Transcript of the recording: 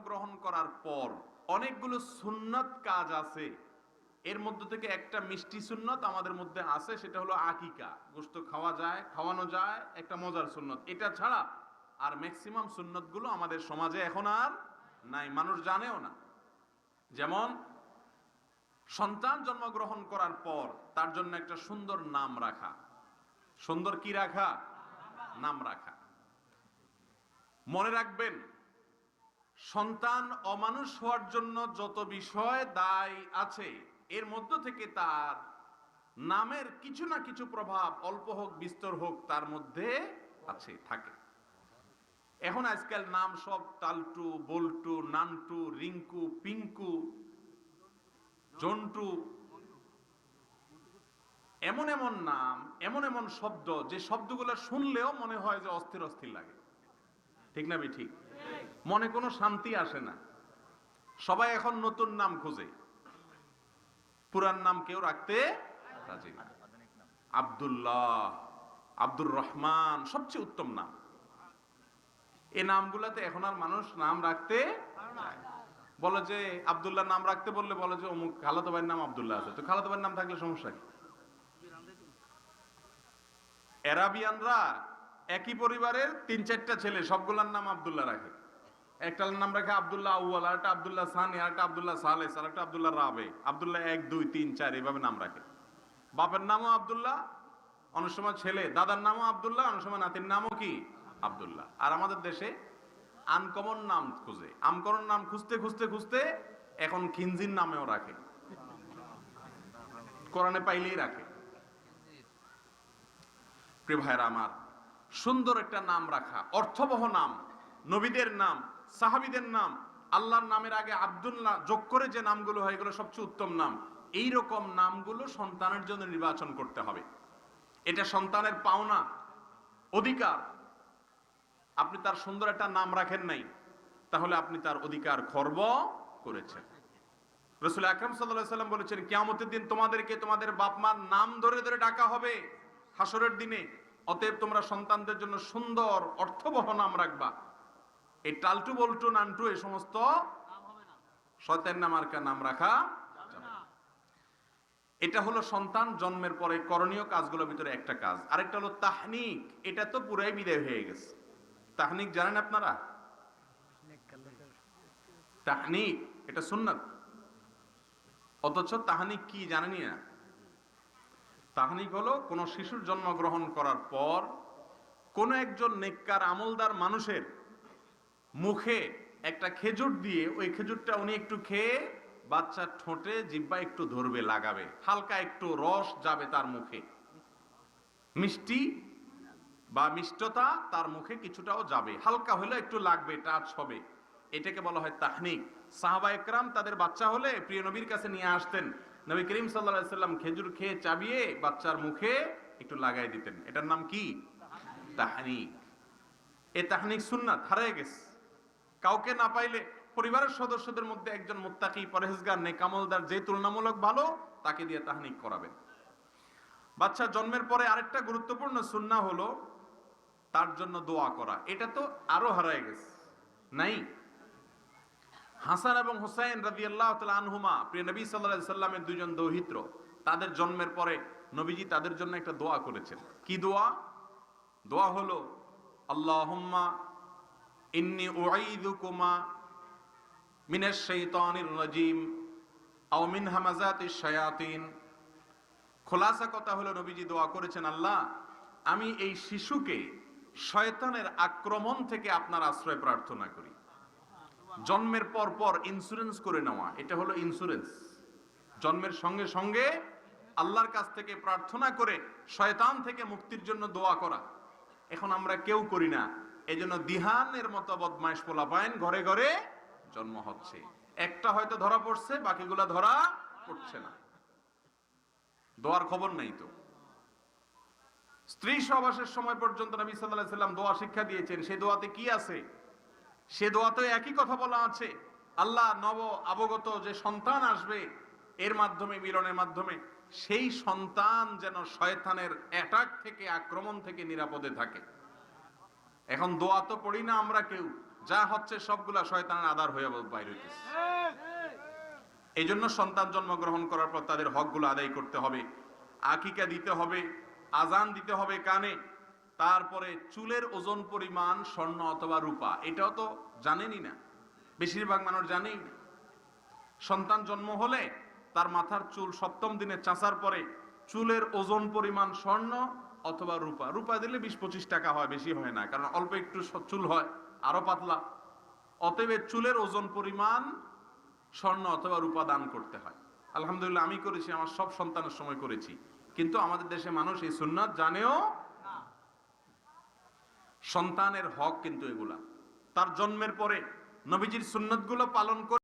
জন্মগ্রহণ করার পর অনেকগুলো সুন্নত কাজ আছে। এর মধ্যে থেকে একটা মিষ্টি সুন্নত আমাদের মধ্যে আছে, সেটা হলো আকিকা। গোশত খাওয়া যায়, খাওয়ানো যায়, একটা মজার সুন্নত। এটা ছাড়া আর ম্যাক্সিমাম সুন্নতগুলো আমাদের সমাজে এখন আর নাই, মানুষ জানেও না। যেমন সন্তান জন্মগ্রহণ করার পর তার জন্য একটা সুন্দর নাম রাখা। সুন্দর কি রাখা? নাম রাখা। মনে রাখবেন, সন্তান অমানুষ হওয়ার জন্য যত বিষয় দায় আছে, এর মধ্য থেকে তার নামের কিছু না কিছু প্রভাব, অল্প হোক বিস্তর হোক, তার মধ্যে আছে, থাকে। এখন আজকাল নাম সব টালটু, বল্টু, নান্টু, রিঙ্কু, পিঙ্কু, জন্টু, এমন এমন নাম, এমন এমন শব্দ, যে শব্দগুলো শুনলেও মনে হয় যে অস্থির অস্থির লাগে। ঠিক না? ঠিক। মনে কোনো শান্তি আসে না। সবাই এখন নতুন নাম খোঁজে, পুরান নাম কেউ রাখতে রাজি না। আব্দুল্লাহ, আব্দুর রহমান সবচেয়ে উত্তম নাম। এই নামগুলাতে এখন আর মানুষ নাম রাখতে চায় না। বলে যে আব্দুল্লাহ নাম রাখতে বললে বলে যে অমুক খালাতো ভাইয়ের নাম আব্দুল্লাহ আছে, তো খালাতো ভাইয়ের নাম থাকলে সমস্যা কি? আরাবিয়ানরা একই পরিবারের 3-4টা ছেলে, সবগুলার নাম আব্দুল্লাহ রাখে। একটার নাম রাখে আব্দুল্লাহ আউয়াল, আরেকটা আব্দুল্লাহ সানি, আরেকটা আব্দুল্লাহ সালেস, আরেকটা আব্দুল্লাহ রাবে, আব্দুল্লাহ 1, 2, 3, 4 এইভাবে নাম রাখে। বাপের নামও আব্দুল্লাহ, অনেক সময় ছেলে দাদার নামও আব্দুল্লাহ, অনেক সময় নাতির নামও কি আব্দুল্লাহ। আর আমাদের দেশে আনকমন নাম খুঁজে, আমকরণ নাম খুঁজতে খুঁজতে খুঁজতে এখন খিনজির নামেও রাখে, কোরআনে পাইলেই রাখে। প্রিয় ভাইরা আমার, সুন্দর একটা নাম রাখা, অর্থবহ নাম, নবীদের নাম, সাহাবীদের নাম, আল্লাহর নামের আগে আব্দুল্লাহ যোগ করে যে নামগুলো হয়, এগুলো সবচেয়ে উত্তম নাম। এই রকম নামগুলো সন্তানের জন্য নির্বাচন করতে হবে। এটা সন্তানের পাওনা, অধিকার। আপনি তার সুন্দর একটা নাম রাখেন নাই, তাহলে আপনি তার অধিকার খর্ব করেছেন। রাসূল আকরাম সাল্লাল্লাহু আলাইহি ওয়াসাল্লাম বলেছেন, কিয়ামতের দিন তোমাদেরকে তোমাদের বাপ মার নাম ধরে ধরে ডাকা হবে হাসরের দিনে। অতএব তোমরা সন্তানদের জন্য সুন্দর অর্থবহ নাম রাখবা। এই টালটু, বল্টু, নান্টু এই সমস্ত শয়তান নামার্কা নাম রাখা যাবে না। এটা হলো সন্তান জন্মের পরে করণীয় কাজগুলোর ভিতরে একটা কাজ। আরেকটা হলো তাহনিক। এটা তো পুরাই বিদায় হয়ে গেছে। তাহনিক জানেন আপনারা? তাহনিক এটা সুন্নাত, অথচ তাহনিক কি জানেনই না। তাহনিক হলো কোন শিশুর জন্মগ্রহণ করার পর কোন একজন নেককার আমলদার মানুষের মুখে একটা খেজুর দিয়ে, ওই খেজুরটা উনি একটু খেয়ে বাচ্চার ঠোঁটে জিহ্বা একটু ধরবে, লাগাবে, হালকা একটু রস যাবে তার মুখে, মিষ্টি বা মিষ্টতা তার মুখে কিছুটাও যাবে, হালকা হলে একটু লাগবে, টাচ হবে। এটাকে বলা হয় তাহনিক। সাহাবা একরাম তাদের বাচ্চা হলে প্রিয় নবীর কাছে নিয়ে আসতেন। নবী করিম সাল্লাল্লাহু আলাইহি সাল্লাম খেজুর খেয়ে চাবিয়ে বাচ্চার মুখে একটু লাগাই দিতেন। এটার নাম কি? তাহনিক। এই তাহনিক সুন্নাত হারিয়ে গেছে। কাউকে না পাইলে পরিবারের সদস্যদের মধ্যে একজন মুত্তাকি, পরহেজগার, নেক আমলদার যে তুলনামূলক ভালো, তাকে দিয়ে তাহনিক করাবেন। বাচ্চা জন্মের পরে আরেকটা গুরুত্বপূর্ণ সুন্নাহ হলো তার জন্য দোয়া করা। এটা তো আরো হারিয়ে গেছে, নাই। হাসান এবং হুসাইন রাদিয়াল্লাহু তাআলা আনহুমা, প্রিয় নবী সাল্লাল্লাহু আলাইহি সাল্লামের দুইজন দৌহিত্র, তাদের জন্মের পরে নবীজি তাদের জন্য একটা দোয়া করেছেন। কি দোয়া? দোয়া হলো, আল্লাহুম্মা ইন্নী উঈযুকুমা মিনাশ শাইতানির রাজীম আও মিন হামাযাতিশ শায়াতিন। খোলাসা কথা হলো, নবীজি দোয়া করেছেন, আল্লাহ, আমি এই শিশুকে শয়তানের আক্রমণ থেকে আপনার আশ্রয় প্রার্থনা করি। জন্মের পর পর ইন্স্যুরেন্স করে নেওয়া, এটা হলো ইন্স্যুরেন্স। জন্মের সঙ্গে সঙ্গে আল্লাহর কাছ থেকে প্রার্থনা করে শয়তান থেকে মুক্তির জন্য দোয়া করা। এখন আমরা কেউ করি না, এজন্য দিহানের মতো বদমাইশ পোলাপাইন ঘরে ঘরে জন্ম হচ্ছে। একটা হয়তো ধরা পড়ছে, বাকিগুলা ধরা পড়ছে না। দোয়ার খবর নাই তো। স্ত্রী সহবাসের সময় পর্যন্ত নবী সাল্লাল্লাহু আলাইহি সাল্লাম দোয়া শিক্ষা দিয়েছেন। সেই দোয়াতে কি আছে? সে দোয়াতে একই কথা বলা আছে, আল্লাহ, নব অবগত যে সন্তান আসবে এর মাধ্যমে, মিলনের মাধ্যমে, সেই সন্তান যেন শয়তানের অ্যাটাক থেকে, আক্রমণ থেকে নিরাপদে থাকে। এখন দোয়া তো পড়ি না আমরা কেউ, যা হচ্ছে সবগুলা শয়তানের আদার হয়ে বাইর হইতেছে। এই জন্য সন্তান জন্মগ্রহণ করার পর তাদের হকগুলো আদায় করতে হবে, আকিকা দিতে হবে, আজান দিতে হবে কানে, তারপরে চুলের ওজন পরিমাণ স্বর্ণ অথবা রূপা, এটাও তো জানেনই না, বেশিরভাগ মানুষ জানেই না। সন্তান জন্ম হলে তার মাথার চুল সপ্তম দিনে চাঁচার পরে চুলের ওজন পরিমাণ স্বর্ণ অথবা রূপা, রূপা দিলে 20-25 টাকা হয়, বেশি হয় না, কারণ অল্প একটু চুল হয়, আরো পাতলা। অতএব চুলের ওজন পরিমাণ স্বর্ণ অথবা রূপা দান করতে হয়। আলহামদুলিল্লাহ আমি করেছি, আমার সব সন্তানের সময় করেছি, কিন্তু আমাদের দেশে মানুষ এই সুন্নাত জানেও না। সন্তানের হক কিন্তু এগুলা, তার জন্মের পরে নবীজির সুন্নাতগুলো পালন করে